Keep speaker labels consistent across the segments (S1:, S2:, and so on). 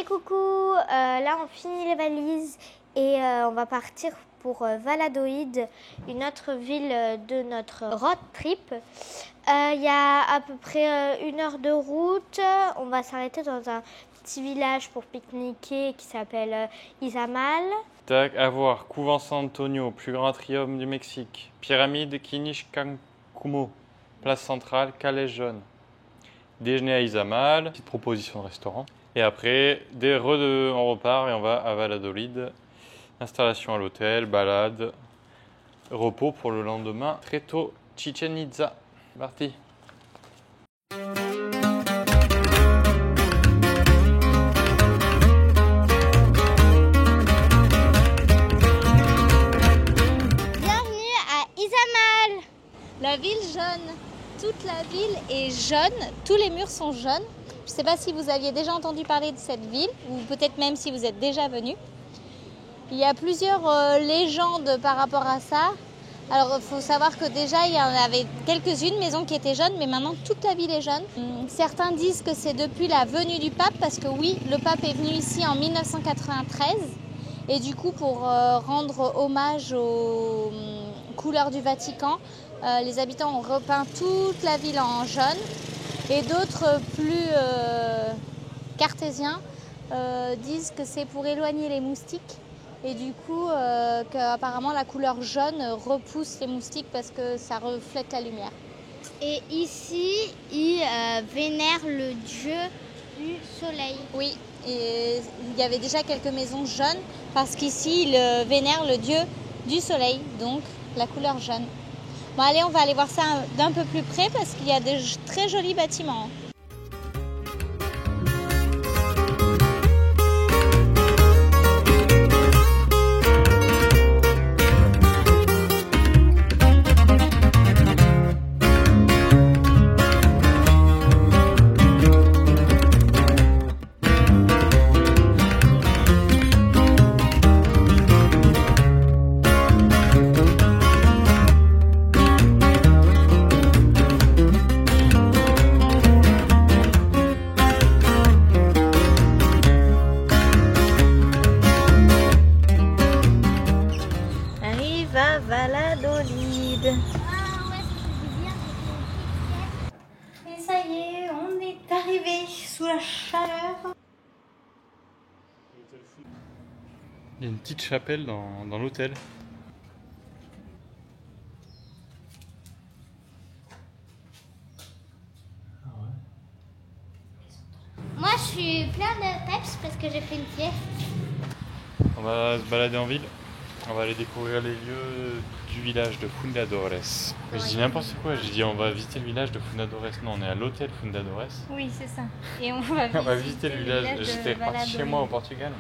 S1: coucou, là on finit les valises et on va partir pour Valladolid, une autre ville de notre road trip. Il y a à peu près 1 heure de route. On va s'arrêter dans un petit village pour pique-niquer qui s'appelle Izamal.
S2: Tac, à voir, couvent San Antonio, plus grand atrium du Mexique, pyramide Quinichcancumo, place centrale, calèche jaune. Déjeuner à Izamal, petite proposition de restaurant. Et après, on repart et on va à Valladolid. Installation à l'hôtel, balade, repos pour le lendemain. Très tôt, Chichen Itza. Parti.
S1: Bienvenue à Izamal.
S3: La ville jaune. Toute la ville est jaune. Tous les murs sont jaunes. Je ne sais pas si vous aviez déjà entendu parler de cette ville ou peut-être même si vous êtes déjà venu. Il y a plusieurs légendes par rapport à ça. Alors, il faut savoir que déjà, il y en avait quelques-unes maisons qui étaient jaunes, mais maintenant, toute la ville est jaune. Certains disent que c'est depuis la venue du pape, parce que oui, le pape est venu ici en 1993. Et du coup, pour rendre hommage aux couleurs du Vatican, les habitants ont repeint toute la ville en jaune. Et d'autres plus cartésiens disent que c'est pour éloigner les moustiques. Et du coup, qu'apparemment la couleur jaune repousse les moustiques parce que ça reflète la lumière.
S1: Et ici, ils vénèrent le dieu du soleil.
S3: Oui, et il y avait déjà quelques maisons jaunes parce qu'ici, ils vénèrent le dieu du soleil, donc la couleur jaune. Bon, allez, on va aller voir ça d'un peu plus près parce qu'il y a de très jolis bâtiments. Valladolid.
S1: Et ça y est, on est arrivé sous la chaleur.
S2: Il y a une petite chapelle dans l'hôtel.
S1: Moi, je suis plein de peps parce que j'ai fait une sieste.
S2: On va se balader en ville. On va aller découvrir les lieux du village de Fundadores. Je dis n'importe quoi, j'ai dit on va visiter le village de Fundadores. Non, on est à l'hôtel Fundadores.
S3: Oui, c'est ça. Et on va
S2: visiter le village. J'étais parti chez moi au Portugal.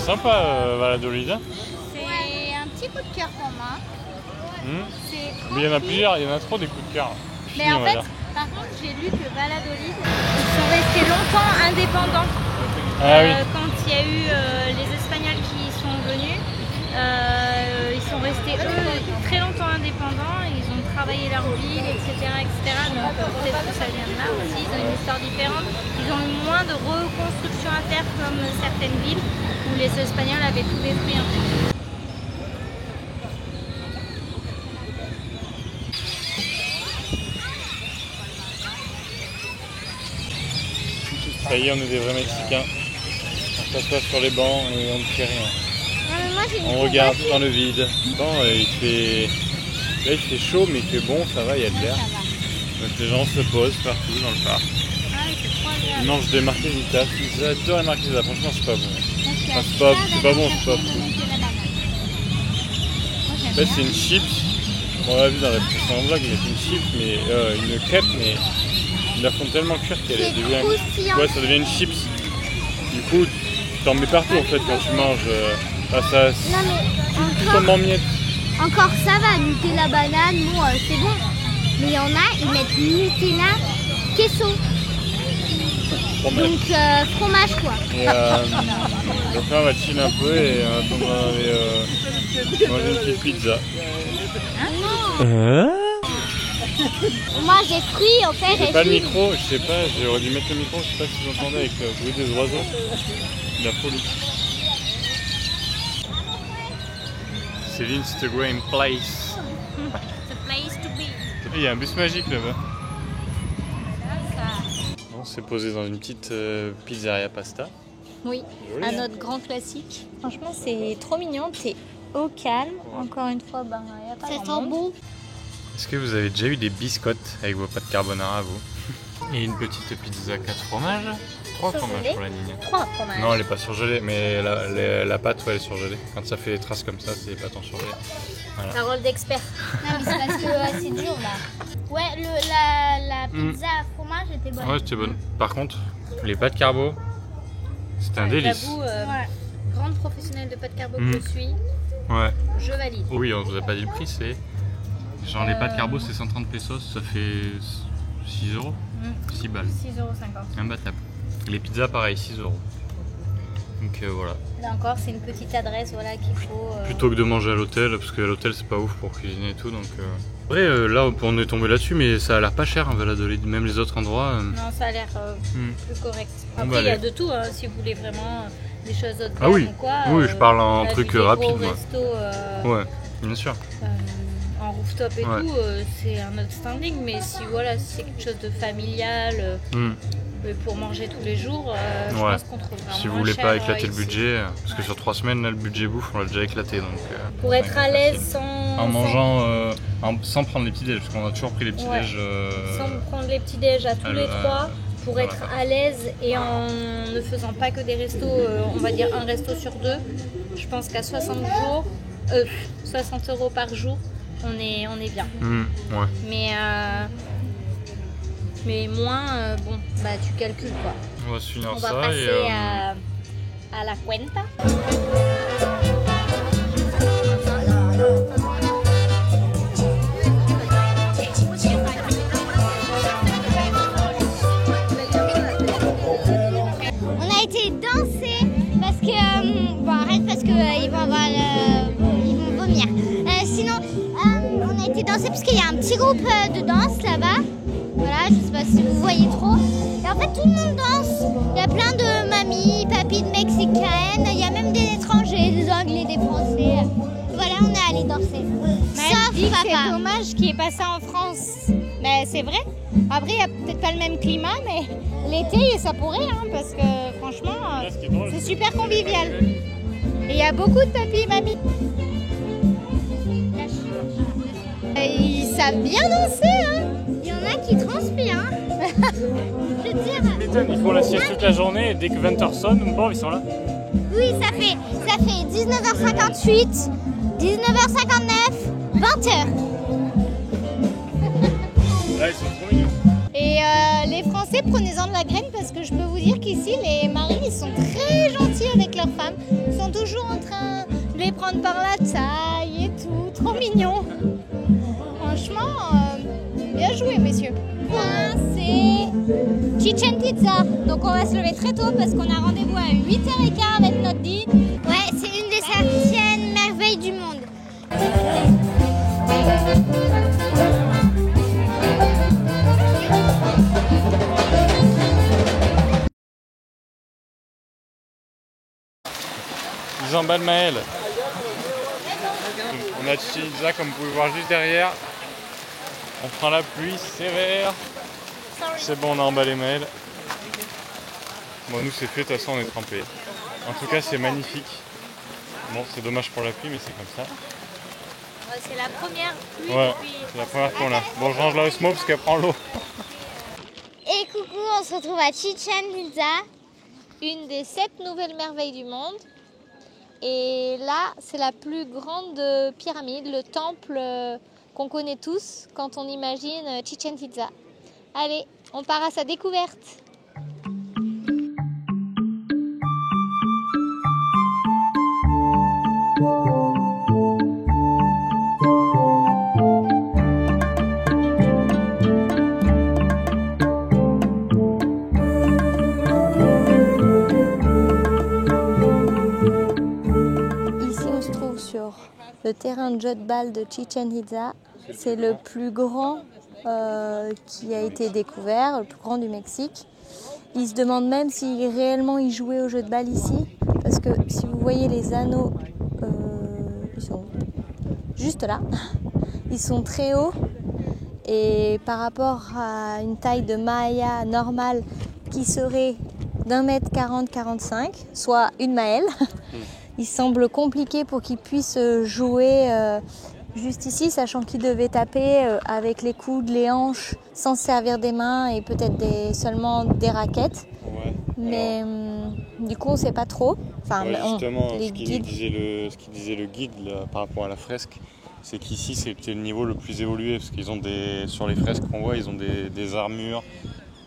S2: Sympa Valladolid.
S3: C'est un petit coup de cœur pour moi.
S2: Mais il y en a plusieurs, il y en a trop des coups de cœur.
S3: Mais en fait, par contre, j'ai lu que Valladolid, ils sont restés longtemps indépendants.
S2: Oui.
S3: Quand il y a eu les Espagnols qui sont venus, ils sont restés eux très longtemps indépendants. Ils ont travaillé leur ville, etc. Donc peut-être que ça vient de là aussi. Ils ont une histoire différente. Ils ont eu moins de reconstruction à faire comme certaines villes où les Espagnols avaient tout détruit en fait.
S2: Ça y est, on est des vrais Mexicains. On s'assoit sur les bancs et on ne fait rien. On regarde dans le vide. Bon, là il fait chaud mais il fait bon, ça va, il y a de l'air. Donc les gens se posent partout dans le parc. Ils mangent des marquesitas. J'adore les marquesitas, franchement c'est pas bon. Enfin, c'est pas bon, c'est pas fou. En fait c'est une chips. On l'a vu dans la précédente vlog, mais c'est une chips, mais une crêpe, mais ils la font tellement cuire qu'elle devient. Ouais, ça devient une chips. Du coup, tu t'en mets partout en fait quand tu manges. Ça tombe en miettes.
S1: Encore ça va, Nutella, banane, bon, c'est bon. Mais il y en a, ils mettent Nutella, queso.
S2: fromage.
S1: Donc fromage quoi.
S2: Et donc là on va chill un peu et on va aller manger une petite pizza.
S1: Moi j'ai fruits au fait.
S2: J'ai pas le micro, je sais pas, j'aurais dû mettre le micro, je sais pas si vous entendez avec le bruit des oiseaux. La folie. C'est l'Instagram place.
S3: The place to be.
S2: Il y a un bus magique là-bas. On s'est posé dans une petite pizzeria pasta.
S3: Oui,
S2: Joli,
S3: à
S2: hein.
S3: notre grand classique. Franchement, c'est trop mignon. T'es au calme. Encore une fois, ben, y a pas
S1: Ça
S3: grand
S1: sent
S3: monde.
S1: bon.
S2: Est-ce que vous avez déjà eu des biscottes avec vos pâtes carbonara, vous? Et une petite pizza 4 fromages. 3
S3: Surgelée.
S2: fromages pour la ligne.
S3: 3 fromages.
S2: Non, elle est pas surgelée, mais la pâte, ouais, elle est surgelée. Quand ça fait des traces comme ça, c'est des pâtes en surgelée. Voilà.
S3: Parole d'expert.
S1: Non mais c'est parce que c'est dur là. Ouais, la pizza à fromage était bonne.
S2: Ouais, c'était bonne. Par contre, les pâtes carbo, c'est un délice.
S3: J'avoue, grande professionnelle de pâtes carbo
S2: Mm.
S3: que je suis,
S2: Ouais.
S3: je valide.
S2: Oui, on vous a pas dit le prix, c'est. Genre les pâtes carbo, c'est 130 pesos, ça fait 6 euros. 6 balles.
S3: 6,50 €.
S2: Imbattable. Les pizzas, pareil, 6 euros. Donc voilà.
S3: Là encore, c'est une petite adresse voilà, qu'il faut.
S2: Plutôt que de manger à l'hôtel, parce qu'à l'hôtel c'est pas ouf pour cuisiner et tout. Donc, Après, là on est tombé là-dessus, mais ça a l'air pas cher, hein, Valladolid. Même les autres endroits.
S3: Non, ça a l'air
S2: Mm.
S3: plus correct.
S2: Bon,
S3: Après,
S2: bah,
S3: il y a
S2: allez.
S3: de tout, hein, si vous voulez vraiment des choses haut de
S2: Ah
S3: gamme
S2: oui.
S3: ou quoi.
S2: Oui, je parle en
S3: la
S2: truc
S3: vie des
S2: rapide,
S3: gros
S2: moi.
S3: restos,
S2: Ouais, bien sûr.
S3: en rooftop et
S2: Ouais.
S3: tout, c'est un autre standing. Mais si voilà, si c'est quelque chose de familial,
S2: Mm.
S3: pour manger tous les jours, je
S2: Ouais.
S3: pense qu'on trouve vraiment
S2: Si vous
S3: moins
S2: voulez
S3: cher,
S2: pas éclater le
S3: ici.
S2: budget, parce que sur 3 semaines, là, le budget bouffe, on l'a déjà éclaté. Donc,
S3: Pour être à l'aise sans,
S2: en mangeant, sans prendre les petits déj, parce qu'on a toujours pris les petits
S3: Ouais.
S2: déj.
S3: sans prendre les petits déj à tous les trois, pour
S2: voilà.
S3: être à l'aise et en ne faisant pas que des restos, on va dire un resto sur deux, je pense qu'à 60 € par jour, on est bien.
S2: Ouais.
S3: Mais moins, bon, bah tu calcules quoi.
S2: On va se finir
S3: On va
S2: ça
S3: passer
S2: et.
S3: à la cuenta.
S1: On a été danser parce que bon arrête parce que ils vont avoir ils vont vomir. Sinon on a été danser parce qu'il y a un petit groupe de danse là-bas. Voilà, je sais pas si vous voyez trop. Et en fait tout le monde danse. Il y a plein de mamies, papis de mexicaines. Il y a même des étrangers, des anglais, des français. Voilà, on est allé danser. Sauf
S3: C'est
S1: papa.
S3: dommage qu'il ait pas ça en France. Mais c'est vrai. Après, il n'y a peut-être pas le même climat, mais l'été, ça pourrait, hein, parce que franchement, c'est super convivial. Et il y a beaucoup de papis et mamies. Ils savent bien danser, hein.
S1: Il y en a qui transpirent. Hein. Je veux dire.
S4: Ils font la sieste toute la journée et dès que 20h sonne, bon, ils sont là.
S1: Oui, ça fait 19h58, 19h59, 20h.
S4: Là, ils sont trop mignons.
S3: Et les Français, prenez-en de la graine parce que je peux vous dire qu'ici, les maris, ils sont très gentils avec leurs femmes. Ils sont toujours en train de les prendre par la taille et tout. Trop mignons. Franchement, bien joué, messieurs. C'est Chichen Itza. Donc on va se lever très tôt parce qu'on a rendez-vous à 8h15 avec notre guide.
S1: Ouais, c'est une des 7e merveilles du monde.
S2: Ils emballent Maël. On a Chichen Itza comme vous pouvez voir juste derrière. On prend la pluie sévère. C'est bon, on a emballé Maël. Bon, nous c'est fait, de toute façon on est trempés. En tout cas, c'est magnifique. Bon, c'est dommage pour la pluie, mais c'est comme ça.
S3: C'est la première pluie
S2: Ouais,
S3: depuis...
S2: c'est la première qu'on a. Bon, je range la Osmo parce qu'elle prend l'eau.
S1: Et coucou, on se retrouve à Chichen Itza.
S3: Une des 7 nouvelles merveilles du monde. Et là, c'est la plus grande pyramide, le temple qu'on connaît tous quand on imagine Chichen Itza. Allez, on part à sa découverte. le terrain de jeu de balle de Chichén Itzá. C'est le plus grand qui a été découvert, le plus grand du Mexique. Ils se demandent même si réellement ils jouaient au jeu de balle ici, parce que si vous voyez les anneaux, ils sont juste là, ils sont très hauts, et par rapport à une taille de Maya normale qui serait d'1m40-45, soit une Maëlle, il semble compliqué pour qu'ils puissent jouer juste ici, sachant qu'ils devaient taper avec les coudes, les hanches, sans se servir des mains et peut-être seulement des raquettes.
S2: Ouais.
S3: Mais du coup, on ne sait pas trop. Enfin,
S2: Justement,
S3: les
S2: ce
S3: guides.
S2: ce qu'il disait le guide là, par rapport à la fresque, c'est qu'ici c'était le niveau le plus évolué, parce qu'ils ont sur les fresques qu'on voit, ils ont des armures,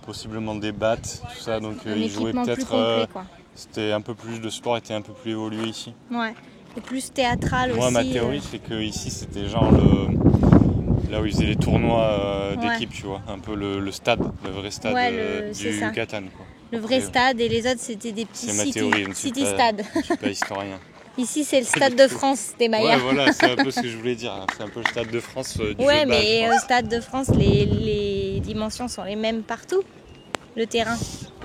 S2: possiblement des battes, tout ça, donc ils jouaient peut-être.
S3: Plus complet, quoi.
S2: C'était un peu plus, le sport était un peu plus évolué ici.
S3: Ouais. Et plus théâtral aussi.
S2: Moi, ma théorie, c'est que ici c'était genre là où ils faisaient les tournois d'équipe, tu vois, un peu le stade, le vrai stade du Yucatan, quoi.
S3: Le vrai stade, et les autres c'était des petits city stades.
S2: Je suis pas historien.
S3: Ici c'est le stade de France des Mayas.
S2: Ouais, voilà, c'est un peu ce que je voulais dire. C'est un peu le stade de France du jeu de balle,
S3: mais au stade de France, les dimensions sont les mêmes partout. Le terrain.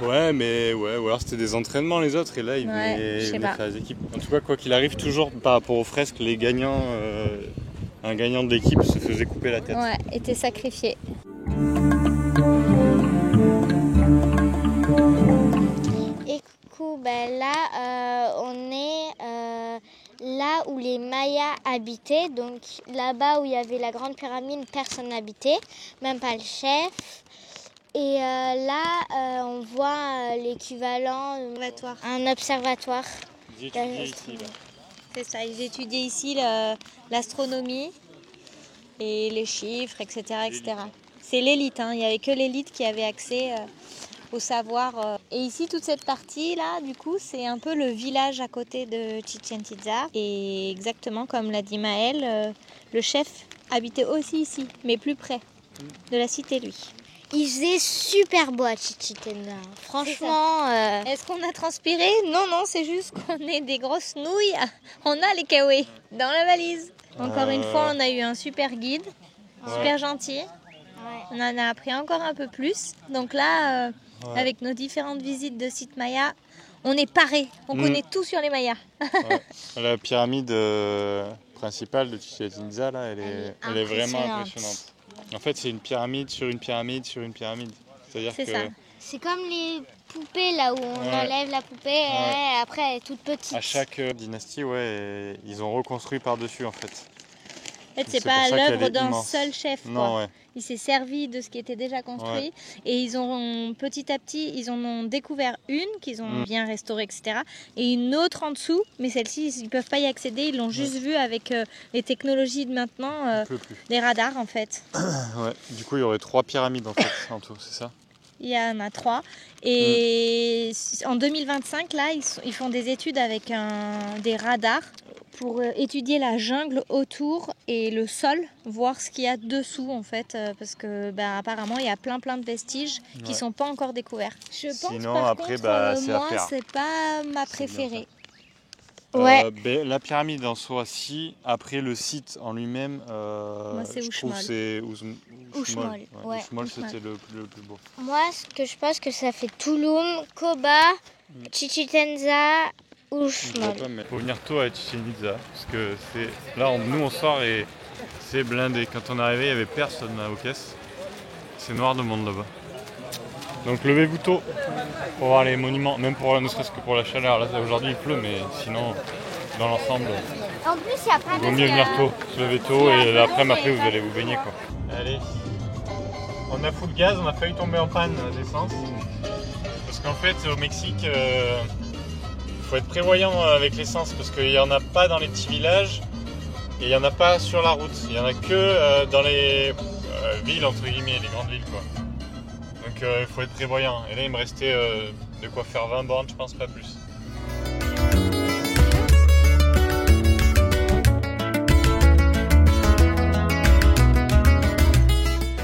S2: Ouais, ou alors c'était des entraînements les autres, et là ils venaient faire les équipes. En tout cas, quoi qu'il arrive, toujours par rapport aux fresques, les gagnants, un gagnant de l'équipe se faisait couper la tête.
S3: Ouais, était sacrifié.
S1: Et coucou, là, on est là où les Mayas habitaient. Donc là-bas où il y avait la grande pyramide, personne n'habitait, même pas le chef. Et là, on voit l'équivalent un observatoire.
S2: Ils étudient ici, là.
S3: C'est ça, ils étudiaient ici l'astronomie et les chiffres, etc. etc. C'est l'élite, hein. Il n'y avait que l'élite qui avait accès au savoir. Et ici, toute cette partie-là, du coup, c'est un peu le village à côté de Chichén Itzá. Et exactement comme l'a dit Maëlle, le chef habitait aussi ici, mais plus près de la cité, lui.
S1: Il faisait super beau à Chichén Itzá. Franchement.
S3: Est-ce qu'on a transpiré ? Non, c'est juste qu'on est des grosses nouilles. On a les kawaii dans la valise. Encore une fois, on a eu un super guide, super gentil.
S1: Ouais.
S3: On en a appris encore un peu plus. Donc là, avec nos différentes visites de sites Mayas, on est parés. On connaît tout sur les Mayas.
S2: La pyramide principale de Chichén Itzá, là, elle est vraiment impressionnante. En fait, c'est une pyramide sur une pyramide sur une pyramide. C'est-à-dire que
S3: ça.
S1: C'est comme les poupées là où on enlève la poupée et après elle est toute petite.
S2: À chaque dynastie, ils ont reconstruit par-dessus en fait.
S3: En fait, c'est pas l'œuvre d'un seul chef.
S2: Non,
S3: Il s'est servi de ce qui était déjà construit et ils ont petit à petit, ils en ont découvert une qu'ils ont bien restaurée, etc. Et une autre en dessous, mais celle-ci, ils ne peuvent pas y accéder. Ils l'ont juste vue avec les technologies de maintenant, des radars en fait.
S2: Du coup, il y aurait 3 pyramides en fait en tout, c'est ça ?
S3: Il y en a 3. Et en 2025, là, ils font des études avec des radars pour étudier la jungle autour et le sol, voir ce qu'il y a dessous en fait, parce que apparemment il y a plein de vestiges qui sont pas encore découverts. Je pense
S2: sinon,
S3: par
S2: après,
S3: contre, moi c'est pas ma préférée.
S2: La pyramide en soi, si. Après, le site en lui-même,
S3: moi, c'est
S2: Uxmal.
S1: Uxmal,
S2: Uxmal, c'était le plus beau.
S1: Moi, ce que je pense que ça fait Tulum, Koba, Chichén Itzá, Uxmal.
S2: Il faut venir tôt à Chichén Itzá, parce que là, nous on sort et c'est blindé. Quand on est arrivé, il n'y avait personne aux caisses. C'est noir de monde là-bas. Donc levez-vous tôt pour voir les monuments, même ne serait-ce que pour la chaleur. Là aujourd'hui il pleut, mais sinon dans l'ensemble,
S1: En plus, il y a pas
S2: il vaut mieux venir tôt, se lever tôt et l'après-midi vous allez vous baigner quoi. Allez, on a full gaz, on a failli tomber en panne d'essence. Parce qu'en fait au Mexique, il faut être prévoyant avec l'essence parce qu'il n'y en a pas dans les petits villages et il n'y en a pas sur la route. Il n'y en a que dans les villes entre guillemets, les grandes villes quoi. Donc il faut être prévoyant. Et là il me restait de quoi faire 20 bornes, je pense pas plus.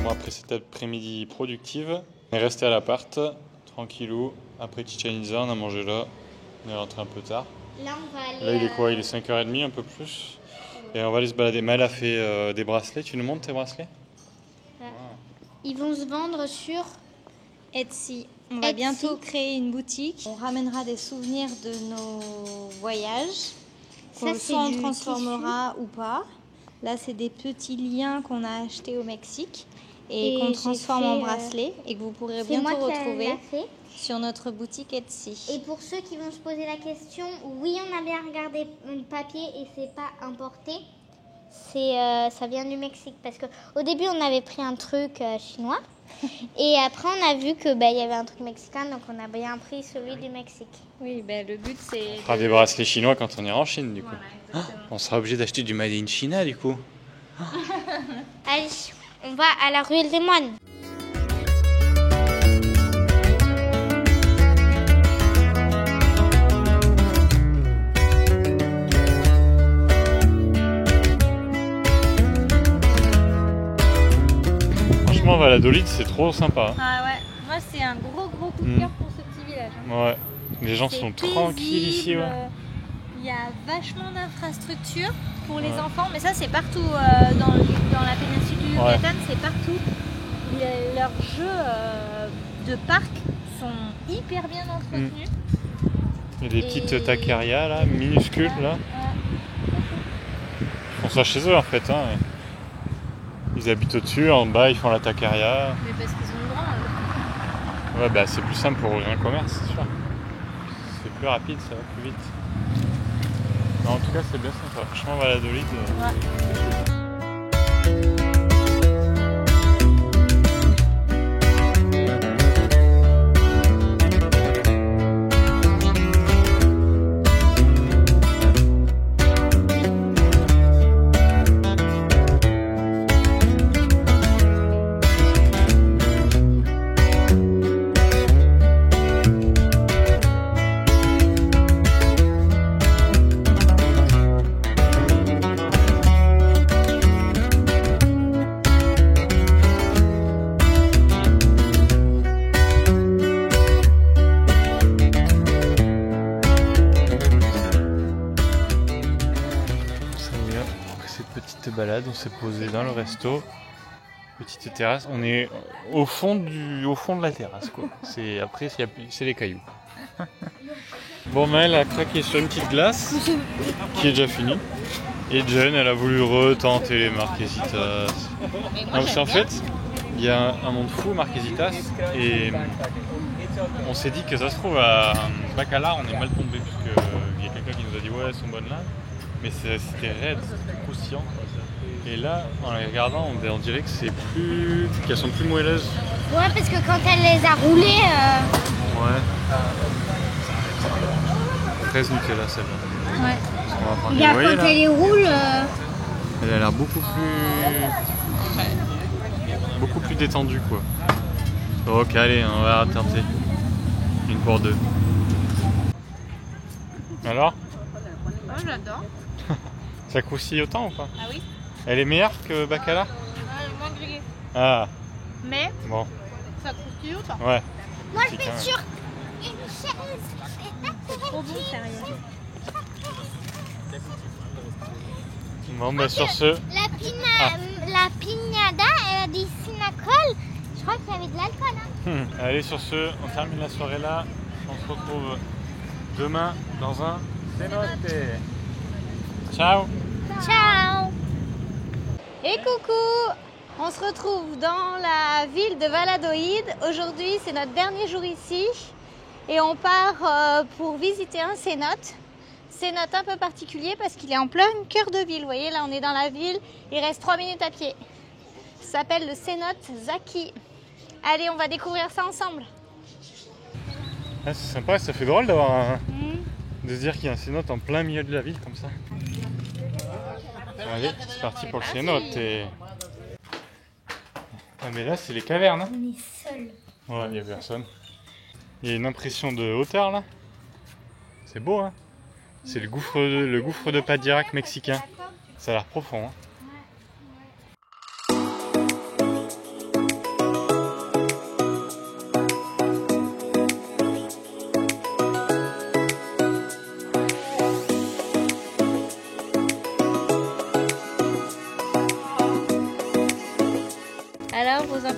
S2: Bon, après cette après-midi productive, on est resté à l'appart, tranquillou. Après Chichén Itzá, on a mangé là. On est rentré un peu tard.
S1: Là, on va aller.
S2: Là il est quoi ? Il est 5h30, un peu plus. Et on va aller se balader. Maëlle a fait des bracelets. Tu nous montres tes bracelets?
S1: Ils vont se vendre sur
S3: Etsy. On va
S1: Etsy.
S3: bientôt créer une boutique. On ramènera des souvenirs de nos voyages.
S1: Ça, c'est
S3: Soit on
S1: du
S3: transformera ou pas. Là, c'est des petits liens qu'on a achetés au Mexique et
S1: Et
S3: qu'on
S1: j'ai
S3: transforme
S1: fait,
S3: en bracelets et que vous pourrez
S1: C'est moi
S3: bientôt
S1: qui
S3: retrouver
S1: l'a fait.
S3: sur notre boutique Etsy.
S1: Et pour ceux qui vont se poser la question, oui, on a bien regardé le papier et c'est pas importé. Ça vient du Mexique parce que au début on avait pris un truc chinois et après on a vu que il y avait un truc mexicain, donc on a bien pris celui du Mexique.
S3: Oui, ben, le but c'est...
S2: On fera des bracelets chinois quand on ira en Chine, du coup. On sera obligé d'acheter du Made in China, du coup.
S1: Allez, on va à la ruelle des moines.
S2: Franchement, Valladolid, c'est trop sympa.
S3: Ah ouais, moi c'est un gros coup de cœur pour ce petit village.
S2: Ouais, les gens
S3: C'est
S2: sont tranquilles ici. Ouais.
S3: Il y a vachement d'infrastructures pour les
S2: Ouais.
S3: enfants, mais ça c'est partout dans la péninsule du
S2: Ouais.
S3: Yucatan, c'est partout. Leurs jeux de parc sont hyper bien entretenus.
S2: Il y a des
S3: Et-
S2: petites taquerias là, minuscules là.
S3: Ouais.
S2: Ils font ça chez eux en fait. Hein. Ils habitent au-dessus, en bas ils font la taqueria.
S3: Mais parce qu'ils ont le droit.
S2: Ouais, bah c'est plus simple pour ouvrir un commerce, c'est sûr. C'est plus rapide, ça va plus vite. Mais en tout cas, c'est bien sympa. Franchement, Valladolid. Après cette petite balade, on s'est posé dans le resto. Petite terrasse. On est au fond de la terrasse, quoi. Après, c'est les cailloux. Bon, Maëlle a craqué sur une petite glace qui est déjà finie. Et Jen, elle a voulu retenter les Marquesitas. Non, parce qu'en fait, il y a un monde fou Marquesitas et on s'est dit que ça se trouve à Bacalar, on est mal tombé parce qu'il y a quelqu'un qui nous a dit ouais, elles sont bonnes là. Mais c'était raide, c'était croustillant. Et là, en les regardant, on dirait que qu'elles sont plus moelleuses.
S1: Ouais, parce que quand elle les a roulés,
S2: Ouais. 13 Nutella celle-là.
S3: Ouais.
S2: Parce qu'on va prendre
S1: regarde,
S2: voyez,
S1: quand
S2: là,
S1: elle les roule,
S2: elle a l'air beaucoup plus détendue quoi. Ok, allez, on va tenter. Une pour deux. Alors,
S3: Oh, j'adore.
S2: ça croustille autant ou pas?
S3: Ah oui.
S2: Elle est meilleure que Bacala?
S3: Moins grillé.
S2: Ah,
S3: Mais
S2: bon,
S3: ça croustille autant.
S2: ouais.
S1: moi je
S2: C'est
S1: vais
S2: quand même-
S1: sur une chaise.
S3: Trop bon, sérieux.
S2: Bon, bah sur ce,
S1: La piñada, elle a des cinnacol. Je crois qu'il y avait de l'alcool. Hein.
S2: allez sur ce, on termine la soirée là. On se retrouve demain dans un cenote. Ciao.
S1: Ciao.
S3: Et coucou! On se retrouve dans la ville de Valladolid. Aujourd'hui, c'est notre dernier jour ici et on part pour visiter un cénote. Cénote un peu particulier parce qu'il est en plein cœur de ville. Vous voyez, là, on est dans la ville. Il reste 3 minutes à pied. Ça s'appelle le cénote Zaki. Allez, on va découvrir ça ensemble.
S2: Ah, c'est sympa, ça fait drôle de se dire qu'il y a un cénote en plein milieu de la ville comme ça. Allez, c'est parti pour le cénote. Ah, mais là, c'est les cavernes. Hein.
S1: On est seul.
S2: Ouais, il n'y a personne. Il y a une impression de hauteur là. C'est beau, hein. C'est le gouffre de Padirac mexicain. Ça a l'air profond. Hein.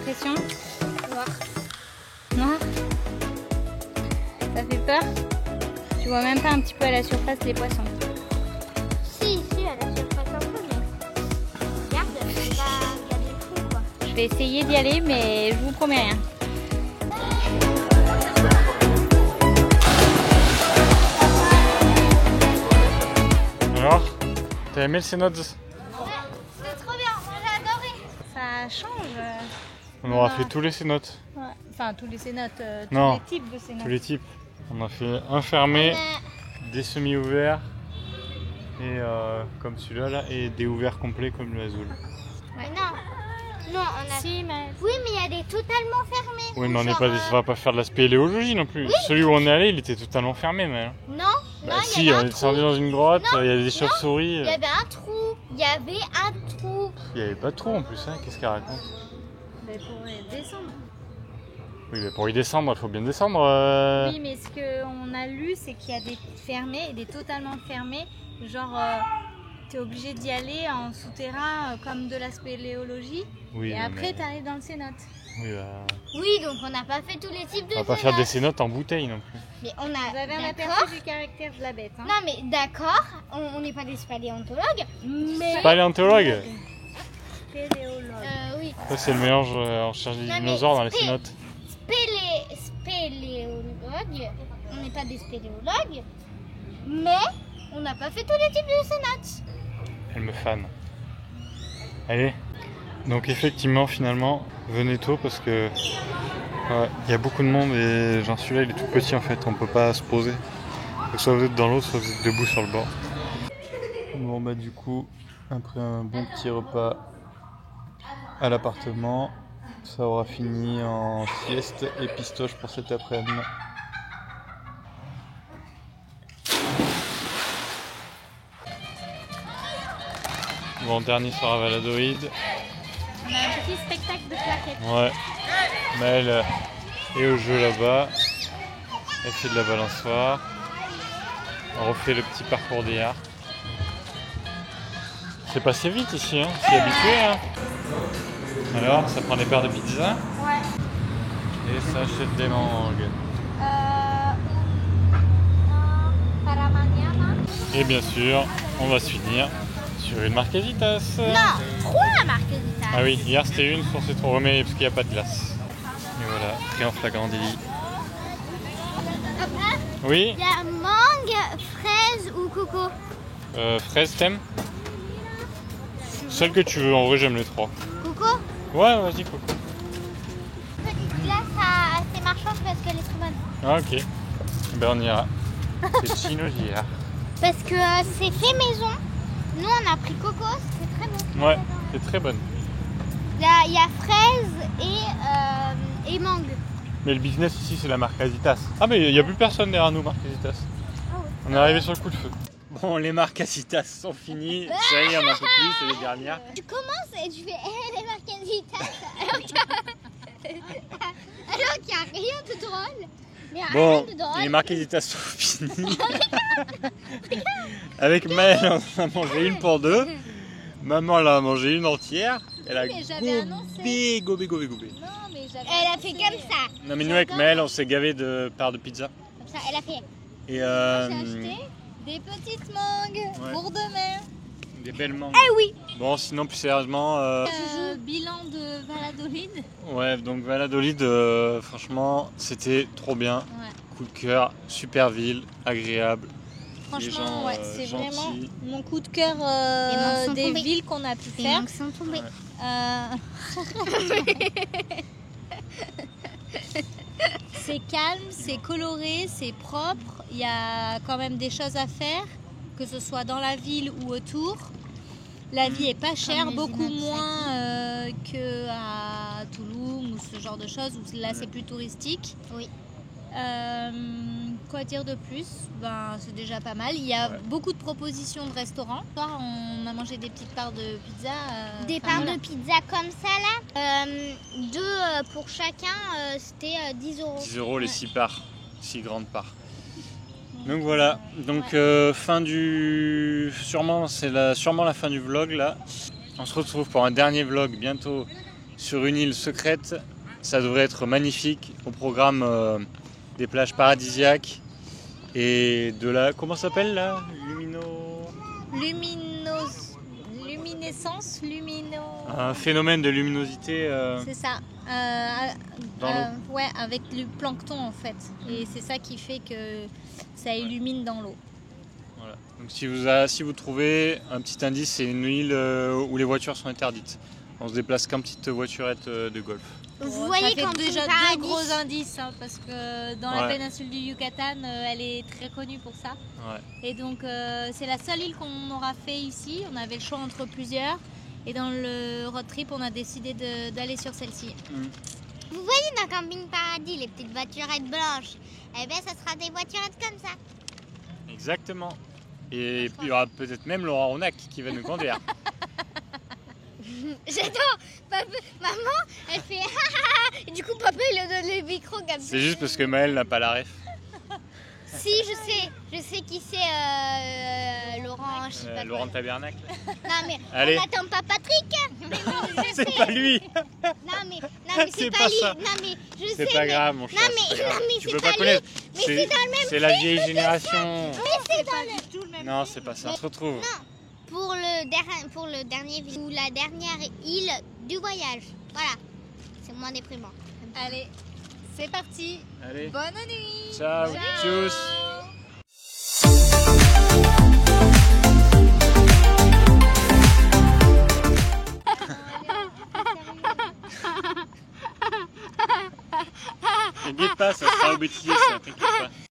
S3: l'impression?
S1: Noir.
S3: Noir? Ça fait peur? Tu vois même pas un petit peu à la surface les poissons.
S1: Si, à la surface un peu, mais regarde, c'est pas regarder le fond, quoi.
S3: Je vais essayer d'y aller, mais je vous promets rien.
S2: Alors, t'as aimé le cénotes?
S1: Ouais, c'est trop bien, moi j'ai adoré.
S3: Ça change.
S2: On aura
S3: Ah.
S2: fait tous les cénotes.
S3: Ouais. Enfin, tous les cénotes,
S2: Non.
S3: tous les types de cénotes.
S2: Tous les types. On a fait un fermé,
S1: Mais
S2: des semi-ouverts, et comme celui-là là, et des ouverts complets comme le Azul.
S1: non, on a...
S3: Si, mais...
S1: Oui, mais il y a des totalement fermés.
S2: Oui, mais on
S1: Genre,
S2: va pas faire de la spéléologie non plus. Celui où on est allé, il était totalement fermé, mais.
S1: Non,
S2: Bah,
S1: non,
S2: si,
S1: il y
S2: on
S1: avait
S2: est
S1: un
S2: descendu
S1: trou.
S2: dans une grotte,
S1: Non,
S2: il y avait des chauves-souris.
S1: Il y avait un trou. Il y avait un trou.
S2: Il y avait pas de trou en plus, hein. Qu'est-ce qu'elle raconte?
S3: Mais pour descendre.
S2: Oui, mais pour y descendre, il faut bien descendre.
S3: Oui, mais ce qu'on a lu, c'est qu'il y a des fermés et des totalement fermés. Genre, tu es obligé d'y aller en souterrain comme de la spéléologie.
S2: Oui,
S3: Et
S2: mais-
S3: après, tu arrives dans le cénote.
S2: Oui,
S1: Oui, donc on n'a pas fait tous les types de
S2: on va pas faire des
S1: cénotes.
S2: cénotes en bouteille non plus.
S1: Mais on a...
S3: Vous avez un
S1: D'accord.
S3: aperçu du caractère de la bête. Hein.
S1: Non, mais d'accord, on n'est pas des paléontologues, mais...
S2: Paléontologue.
S3: Spéléologue.
S1: Oui.
S2: Ça, c'est le mélange, on cherche des
S1: Non, mais
S2: dinosaures dans les
S1: spé-
S2: cénotes.
S1: Spéléologues, on n'est pas des spéléologues, mais on n'a pas fait tous les types de cénotes.
S2: Elle me fan. Allez. Donc effectivement, finalement, venez tôt parce que il y a beaucoup de monde et genre celui-là il est tout petit en fait, on peut pas se poser. Donc soit vous êtes dans l'eau, soit vous êtes debout sur le bord. Bon bah du coup, après un bon petit repas à l'appartement, ça aura fini en sieste et pistoche pour cet après-midi. Bon, dernier soir à Valadoïde.
S3: On a un petit spectacle de claquettes.
S2: Ouais. Maëlle est au jeu là-bas. Elle fait de la balançoire. On refait le petit parcours d'hier. C'est passé vite ici, hein. S'y habitué, hein. Alors, ça prend des paires de pizza
S3: Ouais.
S2: et ça achète des mangues.
S3: Para mañana.
S2: Et bien sûr, on va se finir sur une marquesitas.
S1: Non, 3 marquesitas.
S2: Ah oui, hier c'était une sur ces trois, mais parce qu'il n'y a pas de glace. Et voilà, pris en flagrant délit.
S1: Après,
S2: Oui,
S1: il y a mangue, fraise ou coco.
S2: fraise thème. Celle que tu veux, en vrai j'aime les trois.
S1: Coco.
S2: Ouais, vas-y Coco.
S1: Petite glace assez marchande parce qu'elle est trop bonne.
S2: Ah ok. Ben on ira. C'est Chino hier.
S1: Parce que c'est fait maison. Nous on a pris coco, c'est très bon.
S2: Ouais, c'est très bonne.
S1: Là, il y a fraise et mangue.
S2: Mais le business ici c'est la marquesitas. Ah mais il n'y a plus personne derrière nous, marquesitas.
S1: Ah ouais.
S2: On est arrivé sur le coup de feu. Bon, les marquesitas sont finis. Ça y est, on en peut plus, c'est les dernières.
S1: Tu commences et tu fais les marquesitas. Alors qu'il n'y a rien de drôle. Mais
S2: Bon,
S1: rien de drôle.
S2: les marquesitas sont finis. Avec Maëlle, on en a mangé une pour deux. Maman elle a mangé une entière. Elle a
S3: Oui, mais j'avais annoncé.
S2: gobé.
S3: Non, mais j'avais.
S1: Elle a fait comme ça.
S2: Non mais nous avec Maëlle, on s'est gavé de parts de pizza.
S1: Comme ça, elle a fait.
S2: Et
S3: J'ai acheté des petites mangues
S2: Ouais.
S3: pour demain.
S2: des belles mangues.
S1: Eh oui.
S2: Bon, sinon plus sérieusement,
S3: Bilan de Valladolid.
S2: ouais, donc Valladolid, franchement, c'était trop bien.
S3: Ouais.
S2: Coup de cœur, super ville, agréable.
S3: Franchement,
S2: gens,
S3: ouais, c'est
S2: gentils.
S3: vraiment mon coup de cœur
S1: Les mangues sont
S3: des
S1: tombées.
S3: villes qu'on a pu
S1: Les
S3: faire.
S1: mangues sont tombées.
S3: C'est calme, c'est coloré, c'est propre. Il y a quand même des choses à faire, que ce soit dans la ville ou autour. La vie est pas chère,
S1: les
S3: beaucoup
S1: immeubles
S3: moins qu'à Toulouse ou ce genre de choses, où là c'est plus touristique.
S1: Oui.
S3: Quoi dire de plus? Ben, c'est déjà pas mal. Il y a
S2: Ouais.
S3: beaucoup de propositions de restaurants. Ce soir, on a mangé des petites parts de pizza.
S1: Des
S3: enfin,
S1: parts
S3: voilà.
S1: de pizza comme ça là. Deux pour chacun, c'était 10 euros.
S2: 10 euros les
S1: Ouais.
S2: 6 parts, 6 grandes parts. Donc voilà, donc fin du... Sûrement, c'est sûrement la fin du vlog là. On se retrouve pour un dernier vlog bientôt sur une île secrète. Ça devrait être magnifique. Au programme des plages paradisiaques et de la... Comment ça s'appelle là?
S3: Luminescence,
S2: Un phénomène de luminosité.
S3: C'est ça.
S2: Dans l'eau.
S3: Ouais, avec le plancton en fait. Et c'est ça qui fait que ça illumine dans l'eau.
S2: Voilà. Donc si vous trouvez un petit indice, c'est une île où les voitures sont interdites. On se déplace qu'en petite voiturette de golf.
S1: Vous voyez
S3: ça
S1: quand
S3: fait déjà
S1: paradis.
S3: deux gros indices hein, parce que dans la
S2: Ouais.
S3: péninsule du Yucatan, elle est très connue pour ça.
S2: Ouais.
S3: Et donc c'est la seule île qu'on aura fait ici. On avait le choix entre plusieurs. Et dans le road trip, on a décidé d'aller sur celle-ci.
S1: Vous voyez dans Camping Paradis, les petites voiturettes blanches. Eh bien, ça sera des voiturettes comme ça.
S2: Exactement. Et il y aura peut-être même Laurent Ronac qui va nous conduire.
S1: J'adore. Maman, elle fait et du coup, papa, il lui donne le micro comme ça.
S2: C'est juste parce que Maëlle n'a pas la ref.
S1: Si, je sais qui c'est, Laurent, je sais pas.
S2: Laurent Tabernacle.
S1: Non, mais
S2: Allez.
S1: on n'attend pas Patrick.
S2: C'est pas lui.
S1: Non, mais
S2: C'est
S1: c'est
S2: pas
S1: pas lui.
S2: ça.
S1: Non, mais je sais.
S2: C'est pas
S1: mais-
S2: grave, mon chat.
S1: Non,
S2: c'est
S1: mais,
S2: pas grave.
S1: non, mais
S2: Tu
S1: c'est
S2: peux
S1: pas
S2: pas connaître.
S1: Mais c'est dans le même
S2: C'est la vieille génération.
S1: Mais c'est dans le...
S2: Non, c'est pas ça. On se retrouve.
S1: Pour le dernier ville ou la dernière île du voyage. Voilà. C'est moins déprimant.
S3: Allez, c'est parti.
S2: Allez.
S3: Bonne nuit.
S2: Ciao. Tchuss. T'inquiète pas, ça sera au bêtisier, ça, t'inquiète pas.